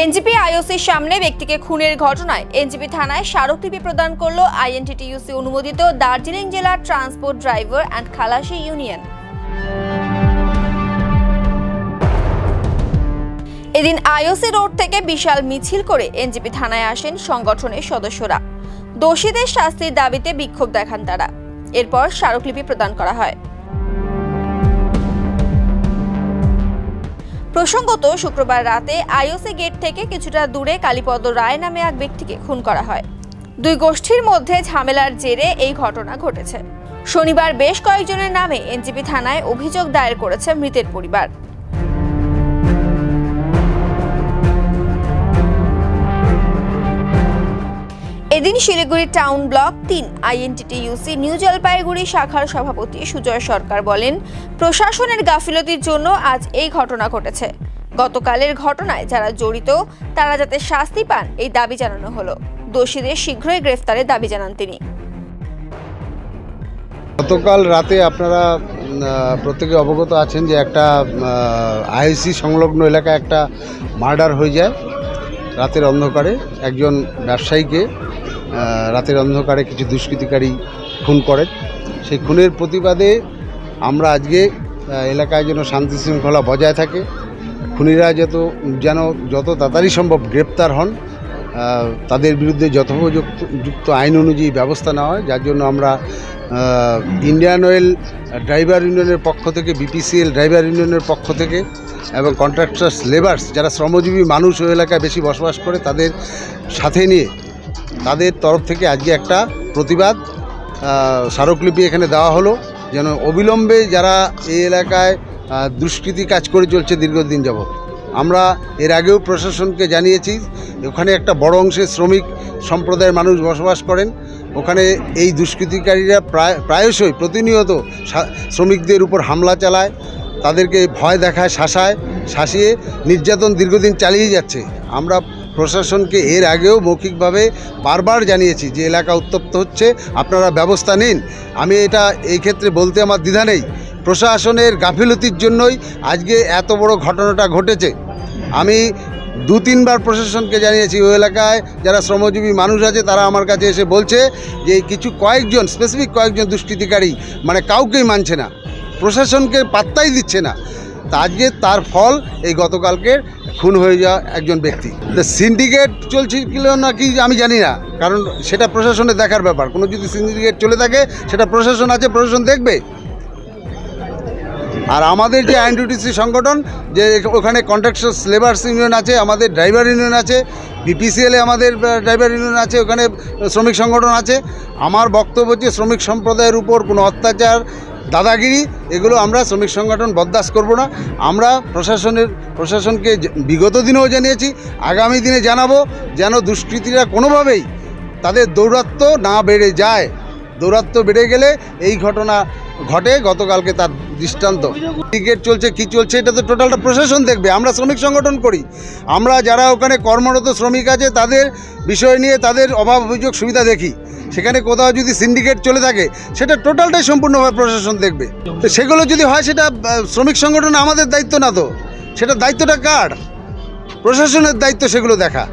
NJP আইওসির সামনে ব্যক্তিকে খুনের ঘটনায় এনজিপি থানায় স্মারকলিপি প্রদান করল আইএনটিটিইউসি অনুমোদিত দার্জিলিং জেলা ট্রান্সপোর্ট ড্রাইভার অ্যান্ড খালাসি ইউনিয়ন। এদিন আইওসি রোড থেকে বিশাল মিছিল করে এনজিপি থানায় আসেন সংগঠনের সদস্যরা। দোষীদের শাস্তির দাবিতে বিক্ষোভ দেখান তারা। এরপর স্মারকলিপি প্রদান করা হয়। প্রসঙ্গত, শুক্রবার রাতে আইওসি গেট থেকে কিছুটা দূরে কালীপদ রায় নামে এক ব্যক্তিকে খুন করা হয়। দুই গোষ্ঠীর মধ্যে ঝামেলার জেরে এই ঘটনা ঘটেছে। শনিবার বেশ কয়েকজনের নামে এনজিপি থানায় অভিযোগ দায়ের করেছে মৃতের পরিবার। এদিন Siliguri town block ৩ INTTUC new Jalpaiguri শাখার সভাপতি সুজয় সরকার বলেন, প্রশাসনের গাফিলতির জন্য আজ এই ঘটনা ঘটেছে। গতকালের ঘটনায় যারা জড়িত তারা যাতে শাস্তি পান এই দাবি জানানো হলো। দোষীদের শীঘ্রই গ্রেফতারের দাবি জানান তিনি। গতকাল রাতে আপনারা প্রত্যেকে অবগত আছেন যে একটা আইওসি সংলগ্ন এলাকায় একটা মার্ডার হয়ে যায়। রাতের অন্ধকারে একজন ব্যবসায়ীকে রাতের অন্ধকারে কিছু দুষ্কৃতিকারী খুন করেন। সেই খুনের প্রতিবাদে আমরা আজকে এলাকায় যেন শান্তি শৃঙ্খলা বজায় থাকে, খুনিরা যেন যত তাড়াতাড়ি সম্ভব গ্রেপ্তার হন, তাদের বিরুদ্ধে যথোপযুক্ত আইন অনুযায়ী ব্যবস্থা নেওয়া হয়। যার জন্য আমরা ইন্ডিয়ান অয়েল ড্রাইভার ইউনিয়নের পক্ষ থেকে, বিপিসিএল ড্রাইভার ইউনিয়নের পক্ষ থেকে এবং কন্ট্রাক্টার্স লেবার্স যারা শ্রমজীবী মানুষ ওই এলাকায় বেশি বসবাস করে তাদের সাথে নিয়ে তাদের তরফ থেকে আজকে একটা প্রতিবাদ স্মারকলিপি এখানে দেওয়া হলো, যেন অবিলম্বে যারা এই এলাকায় দুষ্কৃতি কাজ করে চলছে দীর্ঘদিন যাবৎ। আমরা এর আগেও প্রশাসনকে জানিয়েছি, ওখানে একটা বড় অংশে শ্রমিক সম্প্রদায়ের মানুষ বসবাস করেন। ওখানে এই দুষ্কৃতিকারীরা প্রায়শই প্রতিনিয়ত শ্রমিকদের উপর হামলা চালায়, তাদেরকে ভয় দেখায়, শাসিয়ে নির্যাতন দীর্ঘদিন চালিয়ে যাচ্ছে। আমরা প্রশাসনকে এর আগেও মৌখিকভাবে বারবার জানিয়েছি যে এলাকা উত্তপ্ত হচ্ছে, আপনারা ব্যবস্থা নিন। আমি এটা এই ক্ষেত্রে বলতে আমার দ্বিধা নেই, প্রশাসনের গাফিলতির জন্যই আজকে এত বড় ঘটনাটা ঘটেছে। আমি 2-3 বার প্রশাসনকে জানিয়েছি। ওই এলাকায় যারা শ্রমজীবী মানুষ আছে তারা আমার কাছে এসে বলছে যে কয়েকজন স্পেসিফিক দুষ্কৃতিকারী কাউকেই মানছে না, প্রশাসনকে পাত্তাই দিচ্ছে না। তা আজকে তার ফল এই গতকালকে খুন হয়ে যাওয়া একজন ব্যক্তি। সিন্ডিকেট চলছিল নাকি আমি জানি না, কারণ সেটা প্রশাসনের দেখার ব্যাপার। কোনো যদি সিন্ডিকেট চলে থাকে সেটা প্রশাসন আছে, প্রশাসন দেখবে। আর আমাদের যে আইএনটিটিইউসি সংগঠন, যে ওখানে কন্ট্রাক্টার্স লেবার্স ইউনিয়ন আছে, আমাদের ড্রাইভার ইউনিয়ন আছে, বিপিসিএলে আমাদের ড্রাইভার ইউনিয়ন আছে, ওখানে শ্রমিক সংগঠন আছে। আমার বক্তব্য হচ্ছে শ্রমিক সম্প্রদায়ের উপর কোনো অত্যাচার, দাদাগিরি এগুলো আমরা শ্রমিক সংগঠন বরদাস্ত করব না। আমরা প্রশাসনকে বিগত দিনেও জানিয়েছি, আগামী দিনে জানাবো, যেন দুষ্কৃতীরা কোনোভাবেই তাদের দৌরাত্ম্য না বেড়ে যায়। দৌরাত্ম্য বেড়ে গেলে এই ঘটনা ঘটে। গতকালকে তার দৃষ্টান্ত। টিকিট চলছে কি চলছে এটা তো টোটালটা প্রশাসন দেখবে। আমরা শ্রমিক সংগঠন করি, আমরা যারা ওখানে কর্মরত শ্রমিক আছে তাদের বিষয় নিয়ে তাদের অভাব অভিযোগ সুবিধা দেখি। সেখানে কোথাও যদি সিন্ডিকেট চলে থাকে সেটা টোটালটাই সম্পূর্ণভাবে প্রশাসন দেখবে। তো সেগুলো যদি হয় সেটা শ্রমিক সংগঠন আমাদের দায়িত্ব না, তো সেটা দায়িত্বটা কার? প্রশাসনের দায়িত্ব সেগুলো দেখা।